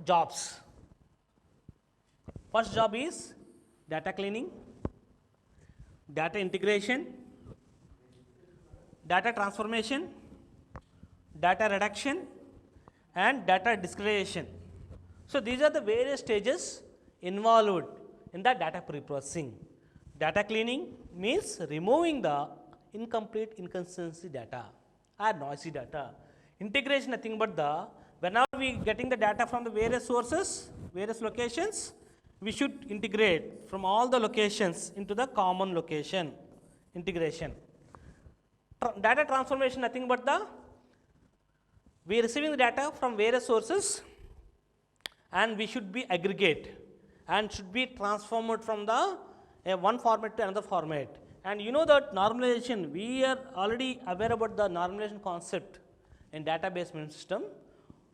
jobs. First job is data cleaning, data integration, data transformation, data reduction, and data discretization. So these are the various stages involved in the data preprocessing. Data cleaning means removing the incomplete, inconsistency data or noisy data. Integration nothing but the whenever we getting the data from the various sources, various locations, we should integrate from all the locations into the common location. Integration. Data transformation nothing but the we are receiving the data from various sources and we should be aggregate and should be transformed from the one format to another format. And you know that normalization, we are already aware about the normalization concept in database management system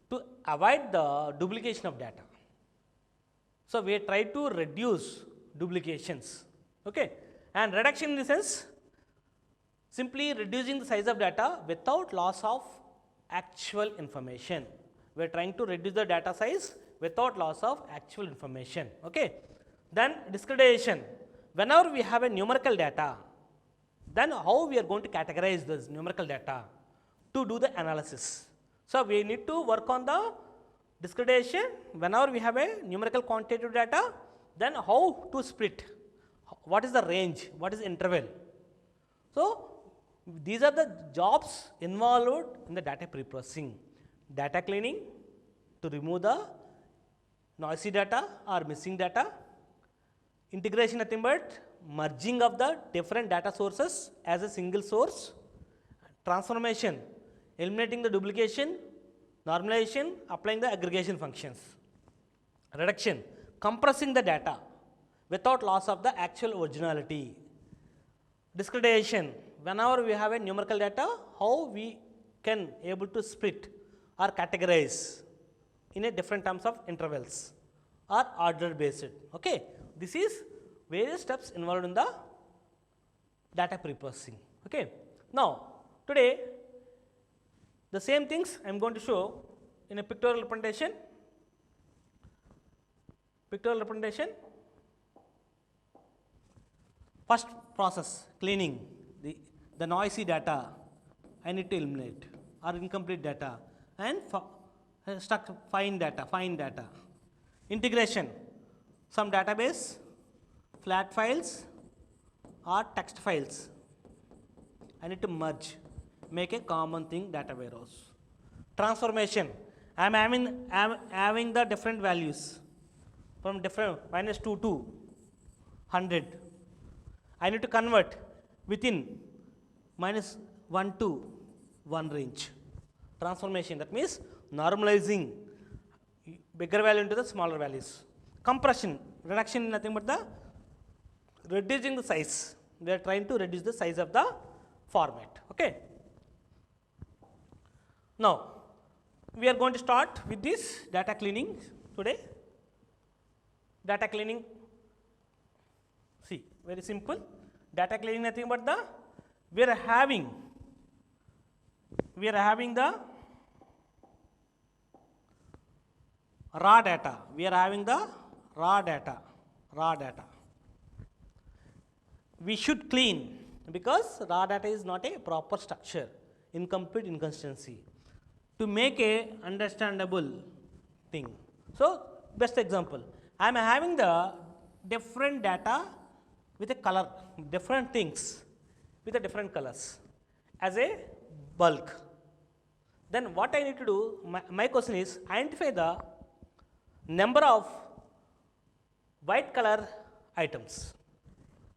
to avoid the duplication of data. So we try to reduce duplications, okay, and reduction in the sense simply reducing the size of data without loss of actual information. We are trying to reduce the data size without loss of actual information, okay. Then discretization, whenever we have a numerical data, then how we are going to categorize this numerical data to do the analysis. So we need to work on the discretization whenever we have a numerical quantitative data, then how to split, what is the range, what is the interval. So these are the jobs involved in the data preprocessing. Data cleaning to remove the noisy data or missing data. Integration nothing but merging of the different data sources as a single source. Transformation, eliminating the duplication. Normalization, applying the aggregation functions. Reduction, compressing the data without loss of the actual originality. Discretization, whenever we have a numerical data, how we can able to split or categorize in a different terms of intervals or order based. Okay, this is various steps involved in the data preprocessing. Okay, now today the same things I am going to show in a pictorial representation. Pictorial representation. First process, cleaning the noisy data I need to eliminate or incomplete data and fine data. Integration, some database, flat files or text files I need to merge, make a common thing data warehouse. Transformation, I am having the different values from different -2 to 100. I need to convert within -1 to 1 range. Transformation, that means normalizing bigger value into the smaller values. Compression, reduction nothing but the reducing the size. We are trying to reduce the size of the format. Okay. Now we are going to start with this data cleaning today. Data cleaning, see, very simple. Data cleaning nothing but the we are having the raw data. We are having the raw data. We should clean because raw data is not a proper structure, incomplete, inconsistency, to make a understandable thing. So best example, I am having the different data with a color, different things with a different colors as a bulk. Then what I need to do, my question is identify the number of white color items.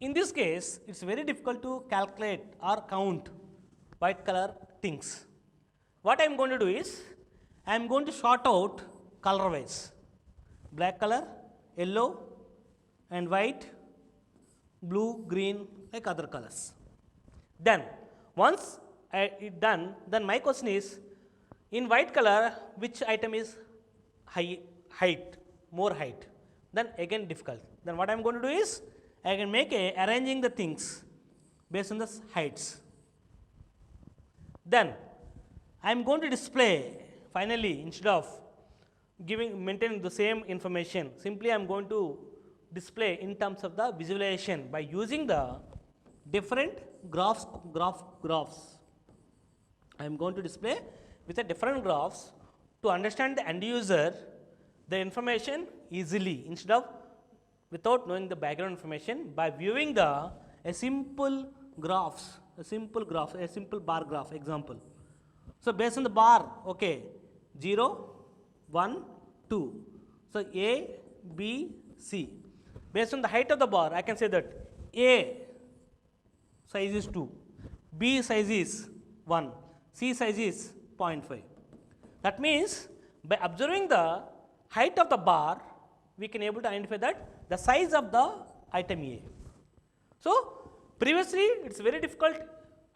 In this case, it is very difficult to calculate or count white color things. What I am going to do is, I am going to sort out color wise, black color, yellow and white, blue, green, like other colors. Then once it done, then my question is, in white color, which item is height, more height? Then again difficult. Then what I am going to do is, I can make arranging the things based on the heights. Then I am going to display finally, instead of maintaining the same information. Simply I am going to display in terms of the visualization by using the different graphs. I am going to display with a different graphs to understand the end user the information easily instead of without knowing the background information by viewing a simple bar graph example. So based on the bar, okay, 0, 1, 2. So A, B, C. Based on the height of the bar, I can say that A size is 2, B size is 1, C size is 0.5. That means by observing the height of the bar, we can able to identify that the size of the item A. So previously it's very difficult to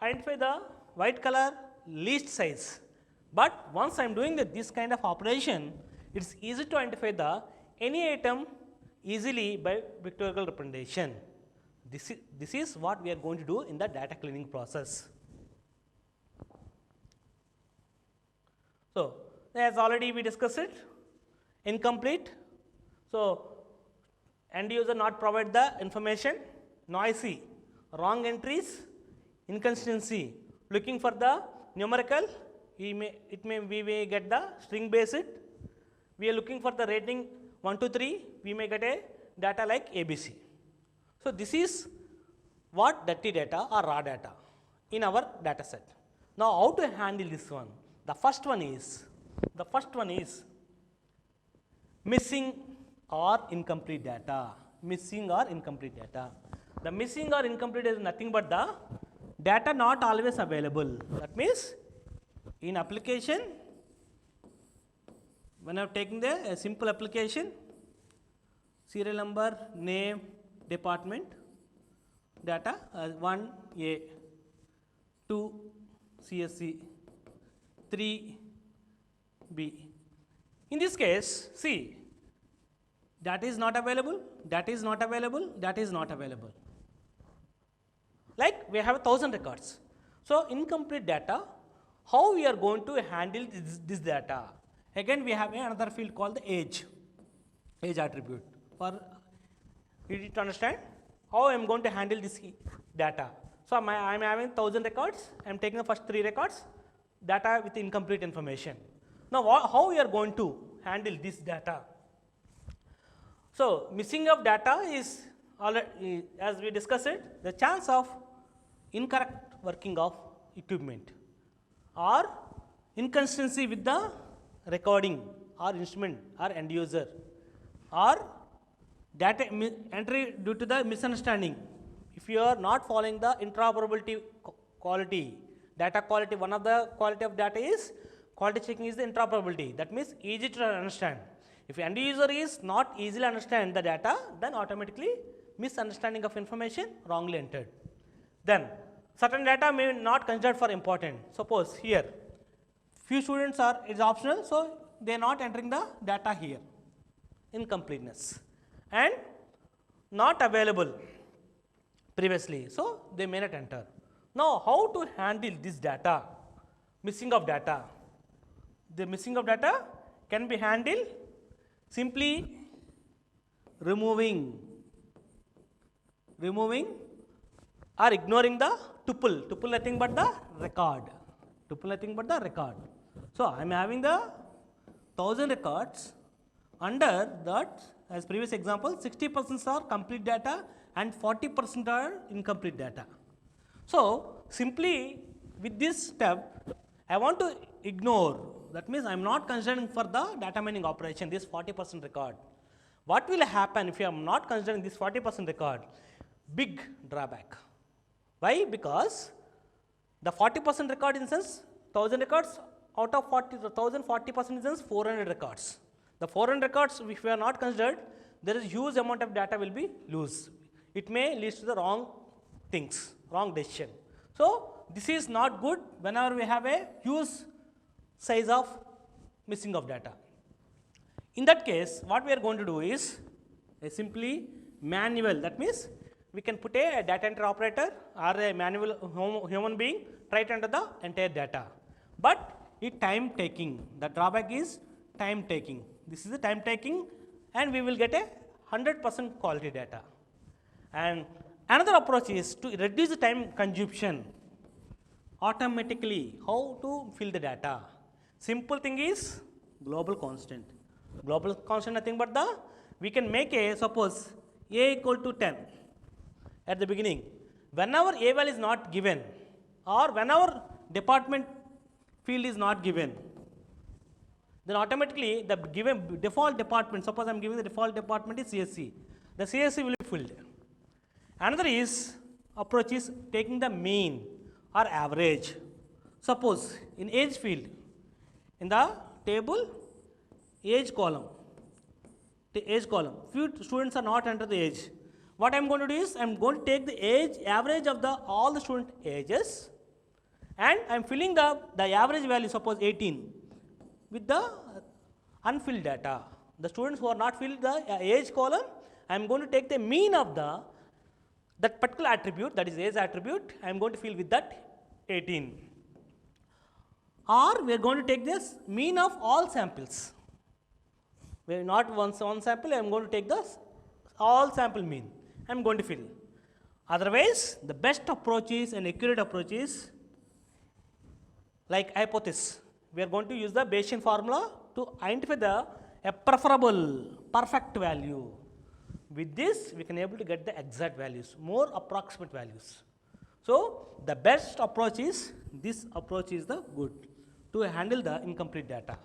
identify the white color least size, but once I am doing this kind of operation, it's easy to identify any item easily by pictorial representation. This is what we are going to do in the data cleaning process. So as already we discussed it, incomplete. So end user not provide the information, noisy, wrong entries, inconsistency, looking for the numerical, we may get the string based. We are looking for the rating 1 to 3, we may get a data like ABC. So this is what dirty data or raw data in our data set. Now how to handle this one? The first one is missing or incomplete data. Missing or incomplete data. The missing or incomplete is nothing but the data not always available. That means in application, when I am taking a simple application, serial number, name, department, data 1 A, 2 CSC, 3 B. In this case, see, that is not available, that is not available, that is not available. Like we have 1,000 records. So incomplete data, how we are going to handle this data? Again we have another field called the age attribute. For you to understand how I am going to handle this data. So I am having 1,000 records, I am taking the first 3 records, data with incomplete information. Now how we are going to handle this data? So missing of data is already, as we discussed it, the chance of incorrect working of equipment or inconsistency with the recording or instrument or end user or data entry due to the misunderstanding. If you are not following the interoperability quality, data quality, one of the quality of data is quality checking is the interoperability. That means easy to understand. If end user is not easily understand the data, then automatically misunderstanding of information wrongly entered. Then certain data may not considered for important. Suppose here few students are is optional, so they are not entering the data here. Incompleteness and not available previously, so they may not enter. Now how to handle this data? Missing of data. The missing of data can be handled simply removing or ignoring the tuple nothing but the record. So I am having the 1,000 records. Under that, as previous example, 60% are complete data and 40% are incomplete data. So simply with this step, I want to ignore. That means I am not considering for the data mining operation this 40% record. What will happen if I am not considering this 40% record? Big drawback. Why? Because the 40% record in sense 1,000 records out of 40% in sense 400 records. The 400 records if we are not considered, there is huge amount of data will be loose. It may lead to the wrong things, wrong decision. So this is not good whenever we have a huge size of missing of data. In that case, what we are going to do is a simply manual. That means we can put a data entry operator or a manual human being try to enter the entire data. But it time taking. The drawback is time taking. This is the time taking, and we will get a 100% quality data. And another approach is to reduce the time consumption automatically. How to fill the data? Simple thing is global constant. Global constant nothing but the, we can make a, suppose a equal to 10 at the beginning. Whenever a value is not given, or whenever department field is not given, then automatically the given default department, suppose I am giving the default department is CSC, the CSC will be filled. Another is approach is taking the mean or average. Suppose in age field, in the table age column, few students are not under the age. What I am going to do is I am going to take the age average of the all the student ages, and I am filling the average value, suppose 18, with the unfilled data. The students who are not filled the age column, I am going to take the mean of that particular attribute, that is age attribute, I am going to fill with that 18. Or we are going to take this mean of all samples. We are not one sample, I am going to take the all sample mean, I am going to fill. Otherwise, the best approach is, an accurate approach is like hypothesis. We are going to use the Bayesian formula to identify a preferable perfect value. With this, we can able to get the exact values, more approximate values. So, the best approach is, this approach is the good to handle the incomplete data,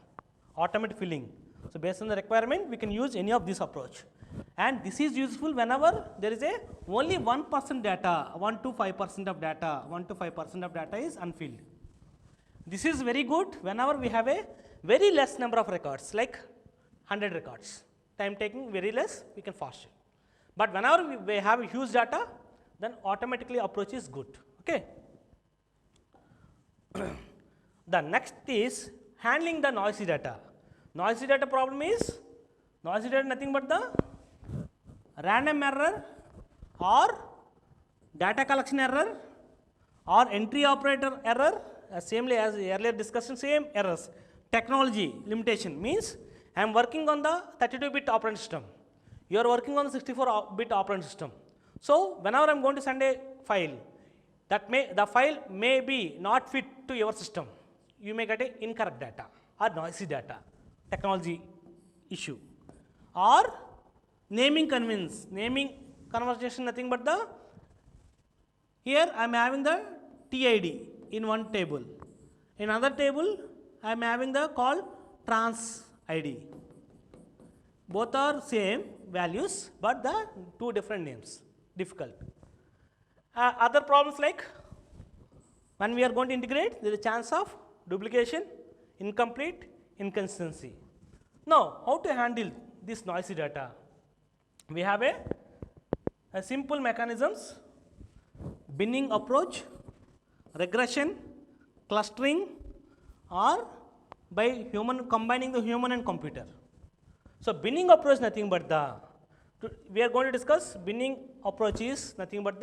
automatic filling. So, based on the requirement, we can use any of this approach, and this is useful whenever there is a only 1% data, 1 to 5% of data, 1 to 5% of data is unfilled. This is very good whenever we have a very less number of records, like 100 records, time taking very less, we can fast it. But whenever we have a huge data, then automatically approach is good. Okay. The next is handling the noisy data. Noisy data problem is, noisy data nothing but the random error or data collection error or entry operator error, same as earlier discussion, same errors. Technology limitation means I am working on the 32-bit operating system, you are working on the 64-bit operating system. So, whenever I am going to send a file, the file may be not fit to your system, you may get a incorrect data or noisy data, technology issue. Or naming convenience, naming conversation nothing but the, here I am having the TID in one table, in another table I am having the called trans ID. Both are same values, but the two different names, difficult. Other problems like, when we are going to integrate, there is a chance of duplication, incomplete, inconsistency. Now, how to handle this noisy data? We have a simple mechanisms, binning approach, regression, clustering, or by combining the human and computer. So, binning approach nothing but we are going to discuss binning approach is nothing but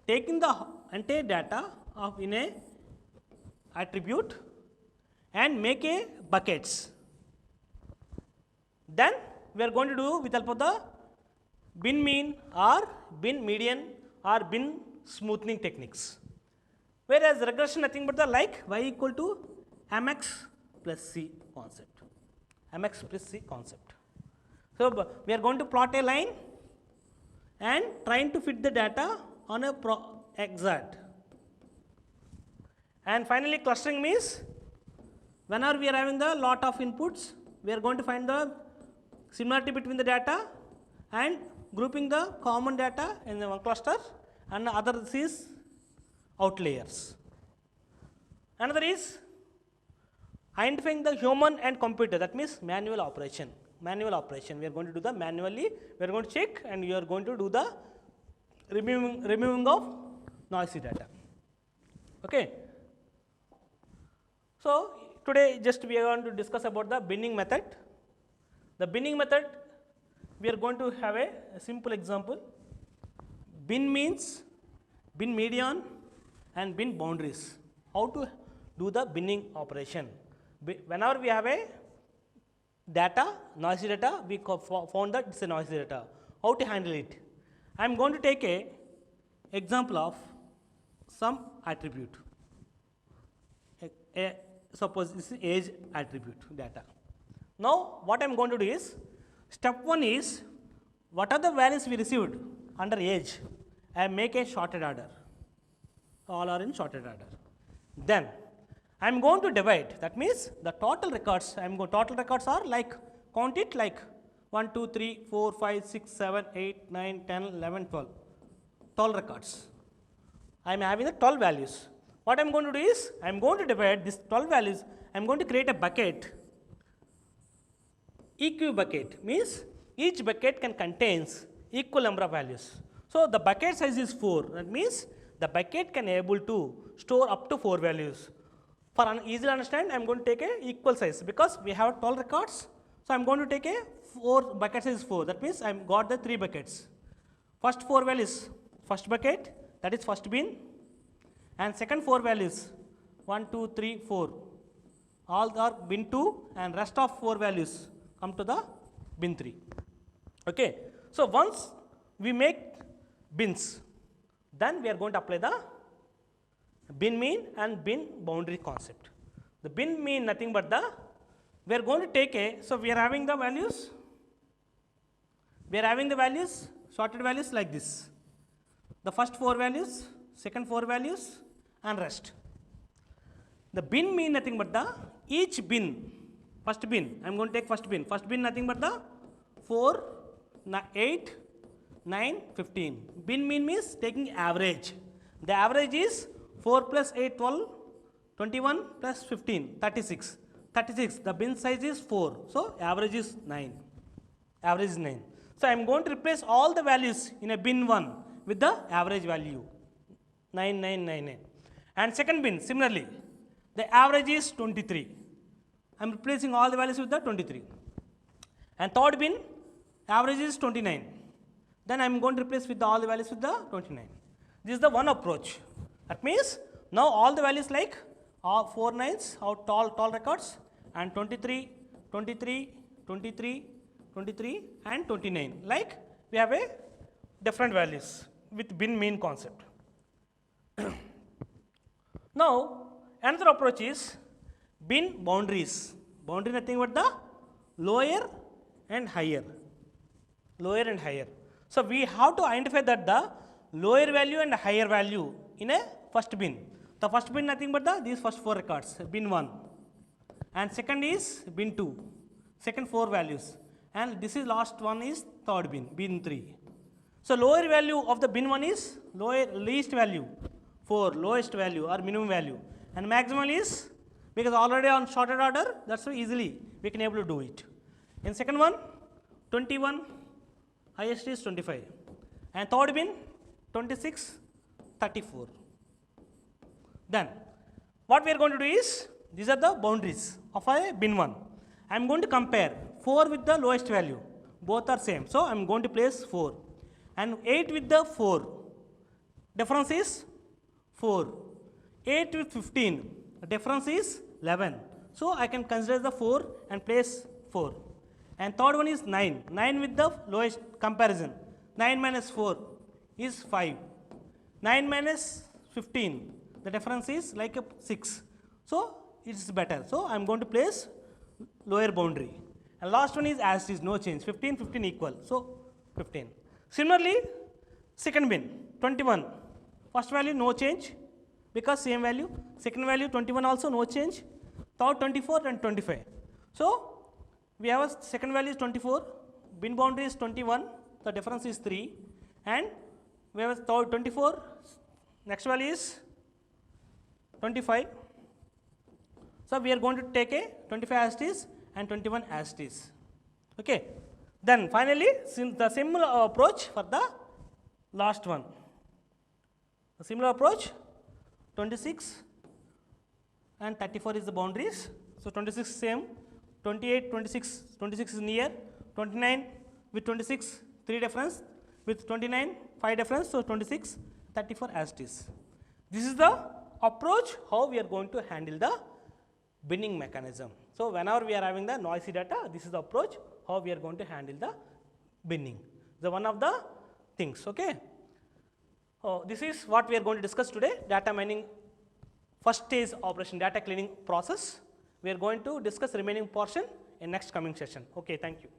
taking the entire data of in a attribute and make a buckets. Then we are going to do with help of the bin mean or bin median or bin smoothing techniques. Whereas regression nothing but like y equal to mx plus c concept, mx plus c concept. So, we are going to plot a line and trying to fit the data on a exact. And finally, clustering means whenever we are having the lot of inputs, we are going to find the similarity between the data and grouping the common data in the one cluster, and the other is outliers. Another is identifying the human and computer, that means manual operation. Manual operation, we are going to do the manually, we are going to check and you are going to do the removing of noisy data. Okay. So, today just we are going to discuss about the binning method. The binning method, we are going to have a simple example. Bin means bin median and bin boundaries. How to do the binning operation? Whenever we have data, noisy data, we found that it's a noisy data. How to handle it? I am going to take a example of some attribute. Suppose this is age attribute data. Now what I am going to do is, step 1 is, what are the values we received under age? I make a sorted order. All are in sorted order. Then I am going to divide. That means the total records. Total records are like, count it like 1, 2, 3, 4, 5, 6, 7, 8, 9, 10, 11, 12. 12 records. I am having the 12 values. What I am going to do is, I am going to divide these 12 values. I am going to create a bucket. EQ bucket means each bucket can contains equal number of values. So the bucket size is 4. That means the bucket can able to store up to 4 values. For easy to understand, I am going to take a equal size because we have 12 records. So I am going to take a 4 bucket size 4. That means I got the 3 buckets. First 4 values, first bucket, that is first bin, and second 4 values 1, 2, 3, 4. All are bin 2 and rest of 4 values come to the bin 3. Okay. So once we make bins, then we are going to apply the bin mean and bin boundary concept. The bin mean nothing but we are going to take so we are having the values, sorted values like this. The first 4 values, second 4 values and rest. The bin mean nothing but each bin, first bin, I am going to take first bin nothing but 4, 8, 9, 15. Bin mean means taking average. The average is 4 plus 8, 12, 21 plus 15, 36. 36, the bin size is 4. So average is 9. Average is 9. So I am going to replace all the values in a bin 1 with the average value 9999. And second bin, similarly, the average is 23. I am replacing all the values with the 23. And third bin, average is 29. Then I am going to replace with all the values with the 29. This is the one approach. That means now all the values like all 4 nines are tall records and 23, 23, 23, 23 and 29. Like we have a different values with bin mean concept. Now another approach is bin boundaries. Boundary nothing but the lower and higher. Lower and higher. So we have to identify that the lower value and higher value in a first bin. The first bin nothing but these first 4 records, bin 1. And second is bin 2, second 4 values. And this is last one is third bin 3. So lower value of the bin 1 is least value, 4, lowest value or minimum value. And maximum is, because already on sorted order, that's so easily we can able to do it. In second one, 21, highest is 25. And third bin, 26, 34. Then what we are going to do is, these are the boundaries of a bin 1. I am going to compare 4 with the lowest value, both are same. So I am going to place 4 and 8 with the 4, difference is 4. 8 with 15, the difference is 11. So I can consider the 4 and place 4. And third one is 9, 9 with the lowest comparison, 9 minus 4 is 5, 9 minus 15, the difference is like a 6. So it is better. So I am going to place lower boundary. And last one is as is, no change, 15, 15 equal. So 15. Similarly, second bin, 21. First value no change because same value. Second value 21 also no change. Third 24 and 25. So we have a second value is 24. Bin boundary is 21. The difference is 3. And we have a third 24. Next value is 25. So we are going to take a 25 as it is and 21 as it is. Okay. Then finally, the similar approach for the last one. The similar approach, 26 and 34 is the boundaries. So 26 same, 28, 26, 26 is near, 29 with 26, 3 difference, with 29, 5 difference, so 26, 34 as it is. This is the approach how we are going to handle the binning mechanism. So whenever we are having the noisy data, this is the approach how we are going to handle the binning. The one of the things, okay. This is what we are going to discuss today, data mining first stage operation, data cleaning process. We are going to discuss remaining portion in next coming session. Okay, thank you.